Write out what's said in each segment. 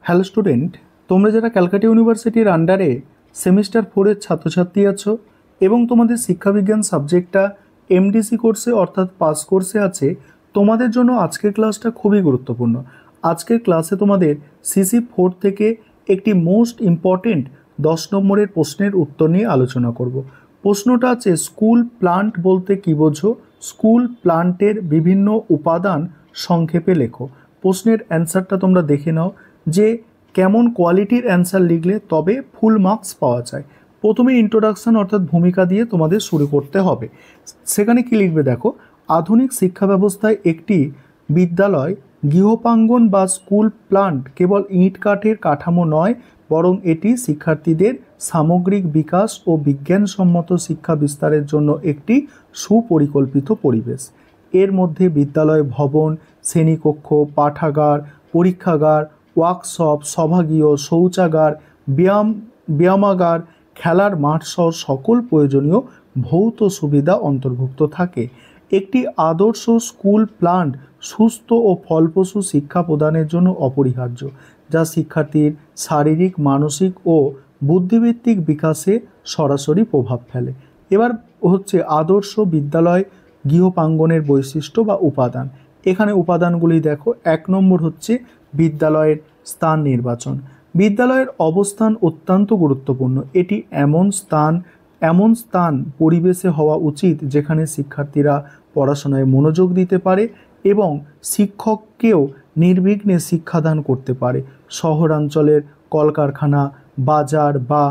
Hello student, তোমরা যারা ক্যালকাটা ইউনিভার্সিটির আন্ডারে সেমিস্টার 4-এর ছাত্রছাত্রী আছো এবং তোমাদের শিক্ষাবিজ্ঞান সাবজেক্টটা এমডিসি কোর্সে অর্থাৎ পাস কোর্সে আছে, তোমাদের জন্য আজকের ক্লাসটা খুবই গুরুত্বপূর্ণ। আজকের ক্লাসে তোমাদের সিসি 4 থেকে একটি মোস্ট ইম্পর্টেন্ট 10 নম্বরের প্রশ্নের উত্তর নিয়ে আলোচনা করব। প্রশ্নটা আছে, স্কুল প্লান্ট বলতে কী বোঝো? স্কুল প্লান্টের বিভিন্ন উপাদান সংক্ষেপে লেখো। প্রশ্নের অ্যান্সারটা তোমরা দেখে নাও যে কেমন কোয়ালিটির অ্যান্সার লিখলে তবে ফুল মার্কস পাওয়া যায়। প্রথমে ইন্ট্রোডাকশন অর্থাৎ ভূমিকা দিয়ে তোমাদের শুরু করতে হবে। সেখানে কি লিখবে দেখো, আধুনিক শিক্ষা ব্যবস্থায় একটি বিদ্যালয় গৃহপ্রাঙ্গণ বা স্কুল প্লান্ট কেবল ইট কাঠের কাঠামো নয়, বরং এটি শিক্ষার্থীদের সামগ্রিক বিকাশ ও বিজ্ঞানসম্মত শিক্ষা বিস্তারের জন্য একটি সুপরিকল্পিত পরিবেশ। এর মধ্যে বিদ্যালয় ভবন, শ্রেণীকক্ষ, পাঠাগার, পরীক্ষাগার, ওয়ার্কশপ, সভাগৃহ, শৌচাগার, ব্যায়ামাগার, খেলার মাঠ সহ সকল প্রয়োজনীয় ভৌত সুবিধা অন্তর্ভুক্ত থাকে। একটি আদর্শ স্কুল প্লান্ট সুস্থ ও ফলপ্রসূ শিক্ষা প্রদানের জন্য অপরিহার্য, যা শিক্ষার্থীর শারীরিক, মানসিক ও বুদ্ধিবৃত্তিক বিকাশে সরাসরি প্রভাব ফেলে। এবার হচ্ছে আদর্শ বিদ্যালয় গৃহপ্রাঙ্গণের বৈশিষ্ট্য বা উপাদান। এখানে উপাদানগুলি দেখো, 1 নম্বর হচ্ছে বিদ্যালয়ের স্থান নির্বাচন। বিদ্যালয়ের অবস্থান অত্যন্ত গুরুত্বপূর্ণ। এটি এমন স্থান পরিবেশে হওয়া উচিত যেখানে শিক্ষার্থীরা পড়াশোনায় মনোযোগ দিতে পারে এবং শিক্ষককেও নির্বিঘ্নে শিক্ষাদান করতে পারে। শহরাঞ্চলের কলকারখানা, বাজার বা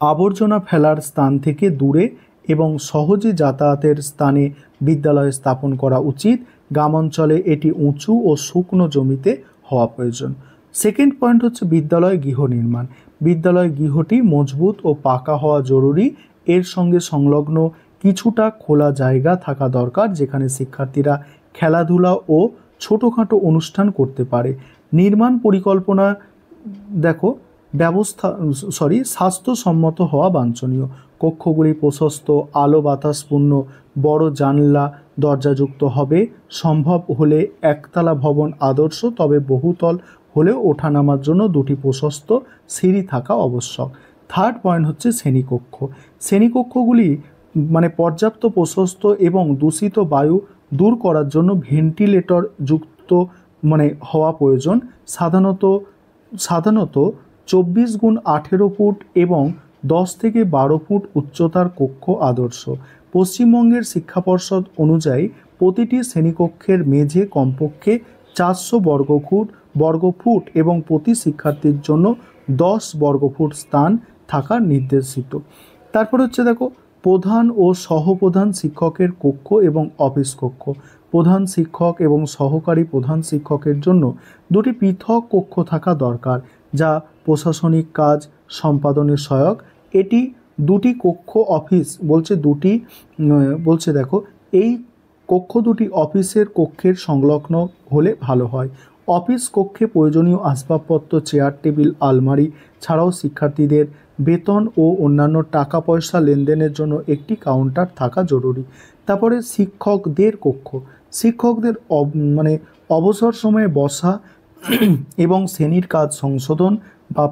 আবর্জনা ফেলার স্থান থেকে দূরে এবং সহজে যাতায়াতের স্থানে বিদ্যালয় স্থাপন করা উচিত। গ্রামাঞ্চলে এটি উঁচু ও শুকনো জমিতে হওয়া প্রয়োজন। সেকেন্ড পয়েন্ট হচ্ছে বিদ্যালয় গৃহ নির্মাণ। বিদ্যালয় গৃহটি মজবুত ও পাকা হওয়া জরুরি। এর সঙ্গে সংলগ্ন কিছুটা খোলা জায়গা থাকা দরকার যেখানে শিক্ষার্থীরা খেলাধুলা ও ছোটোখাটো অনুষ্ঠান করতে পারে। নির্মাণ পরিকল্পনা দেখো, স্বাস্থ্যসম্মত হওয়া বাঞ্ছনীয়। কক্ষগুলি প্রশস্ত, আলো বাতাসপূর্ণ, বড় জানলা দরজাযুক্ত হবে। সম্ভব হলে একতলা ভবন আদর্শ, তবে বহুতল হলেও ওঠানামার জন্য 2টি প্রশস্ত সিঁড়ি থাকা আবশ্যক। থার্ড পয়েন্ট হচ্ছে শ্রেণীকক্ষ। শ্রেণীকক্ষগুলি পর্যাপ্ত প্রশস্ত এবং দূষিত বায়ু দূর করার জন্য ভেন্টিলেটর যুক্ত হওয়া প্রয়োজন। সাধারণত 24x18 ফুট এবং 10 থেকে 12 ফুট উচ্চতার কক্ষ আদর্শ। পশ্চিমবঙ্গের শিক্ষা পর্ষদ অনুযায়ী প্রতিটি শ্রেণীকক্ষের মেঝে কমপক্ষে 400 বর্গফুট এবং প্রতি শিক্ষার্থীর জন্য 10 বর্গফুট স্থান থাকা নির্দেশিত। তারপর হচ্ছে দেখো, প্রধান ও সহপ্রধান শিক্ষকের কক্ষ এবং অফিস কক্ষ। প্রধান শিক্ষক এবং সহকারী প্রধান শিক্ষকের জন্য 2টি পৃথক কক্ষ থাকা দরকার, যা প্রশাসনিক কাজ সম্পাদনের সহায়ক। এটি 2টি কক্ষ অফিস বলছে দেখো, এই কক্ষ 2টি অফিসের কক্ষের সংলগ্ন হলে ভালো হয়। অফিস কক্ষে প্রয়োজনীয় আসবাবপত্র, চেয়ার টেবিল, আলমারি ছাড়াও শিক্ষার্থীদের বেতন ও অন্যান্য টাকা পয়সা লেনদেনের জন্য একটি কাউন্টার থাকা জরুরি। তারপরে শিক্ষকদের কক্ষ। শিক্ষকদের অবসর সময়ে বসা এবং শ্রেণীর কাজ সংশোধন বা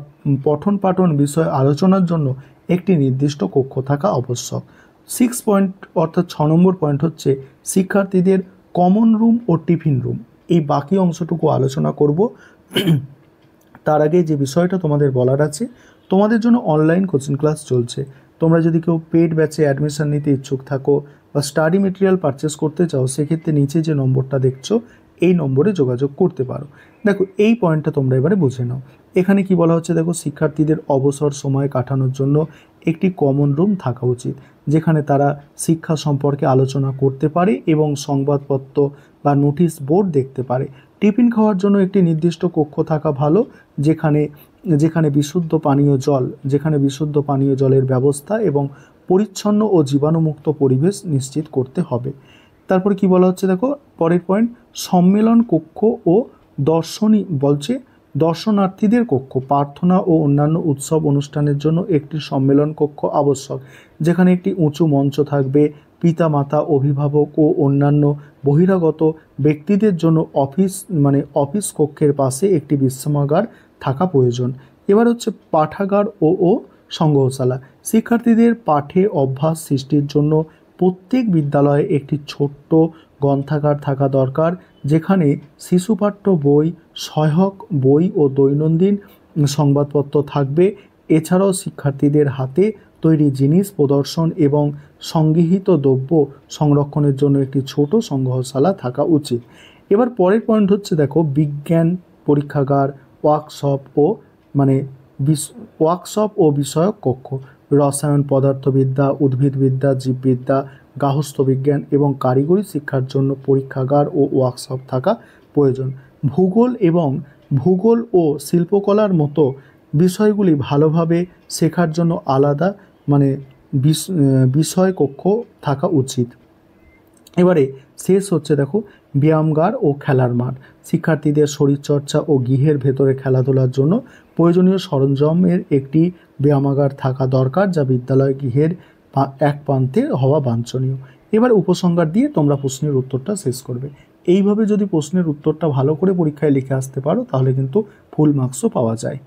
পঠন পাঠন বিষয়ে আলোচনার জন্য একটি নির্দিষ্ট কক্ষ থাকা আবশ্যক। 6 পয়েন্ট অর্থাৎ 6 নম্বর পয়েন্ট হচ্ছে শিক্ষার্থীদের কমন রুম ও টিফিন রুম। এই বাকি অংশটুকু আলোচনা করব। তার আগে যে বিষয়টা তোমাদের বলার আছে, তোমাদের জন্য অনলাইন কোচিং ক্লাস চলছে। তোমরা যদি কেউ পেড ব্যাচে অ্যাডমিশন নিতে ইচ্ছুক থাকো বা স্টাডি মেটেরিয়াল পারচেস করতে চাও, সেক্ষেত্রে নিচে যে নম্বরটা দেখছো এই নম্বরে যোগাযোগ করতে পারো। দেখো, এই পয়েন্টটা তোমরা এবারে বুঝে নাও। এখানে কি বলা হচ্ছে দেখো, শিক্ষার্থীদের অবসর সময় কাটানোর জন্য একটি কমন রুম থাকা উচিত যেখানে তারা শিক্ষা সম্পর্কে আলোচনা করতে পারে এবং সংবাদপত্র বা নোটিশ বোর্ড দেখতে পারে। টিফিন খাওয়ার জন্য একটি নির্দিষ্ট কক্ষ থাকা ভালো যেখানে বিশুদ্ধ পানীয় জলের ব্যবস্থা এবং পরিচ্ছন্ন ও জীবাণুমুক্ত পরিবেশ নিশ্চিত করতে হবে। তারপরে কি বলা হচ্ছে দেখো, পরের পয়েন্ট, সম্মেলন কক্ষ ও দর্শনার্থীদের কক্ষ। প্রার্থনা ও অন্যান্য উৎসব অনুষ্ঠানের জন্য একটি সম্মেলন কক্ষ আবশ্যক যেখানে একটি উঁচু মঞ্চ থাকবে, পিতামাতা, অভিভাবক ও অন্যান্য বহিরাগত ব্যক্তিদের জন্য অফিস কক্ষের পাশে একটি বিশ্রামাগার থাকা প্রয়োজন। এবার হচ্ছে পাঠাগার ও সংগ্রহশালা। শিক্ষার্থীদের পাঠে অভ্যাস সৃষ্টির জন্য প্রত্যেক বিদ্যালয়ে একটি ছোট্ট গ্রন্থাগার থাকা দরকার, যেখানে শিশুপাঠ্য বই, সহায়ক বই ও দৈনন্দিন সংবাদপত্র থাকবে। এছাড়াও শিক্ষার্থীদের হাতে তৈরি জিনিস প্রদর্শন এবং সংগৃহীত দ্রব্য সংরক্ষণের জন্য একটি ছোট সংগ্রহশালা থাকা উচিত। এবার পরের পয়েন্ট হচ্ছে দেখো, বিজ্ঞান পরীক্ষাগার, ওয়ার্কশপ ও মানে ওয়ার্কশপ ও বিষয়ক কক্ষ। রসায়ন, পদার্থবিদ্যা, উদ্ভিদবিদ্যা, জীববিদ্যা, গার্হস্থ্য বিজ্ঞান এবং কারিগরি শিক্ষার জন্য পরীক্ষাগার ও ওয়ার্কশপ থাকা প্রয়োজন। ভূগোল ও শিল্পকলার মতো বিষয়গুলি ভালোভাবে শেখার জন্য আলাদা বিষয় কক্ষ থাকা উচিত। এবারে শেষ হচ্ছে দেখো, ব্যায়ামগার ও খেলার মাঠ। শিক্ষার্থীদের শরীরচর্চা ও গৃহের ভেতরে খেলাধুলার জন্য প্রয়োজনীয় সরঞ্জামের একটি ব্যায়ামাগার থাকা দরকার, যা বিদ্যালয় গৃহের এক প্রান্তে হওয়া বাঞ্ছনীয়। এবার উপসংহার দিয়ে তোমরা প্রশ্নের উত্তরটা শেষ করবে। এইভাবে যদি প্রশ্নের উত্তরটা ভালো করে পরীক্ষায় লিখে আসতে পারো, তাহলে কিন্তু ফুল মার্কসও পাওয়া যায়।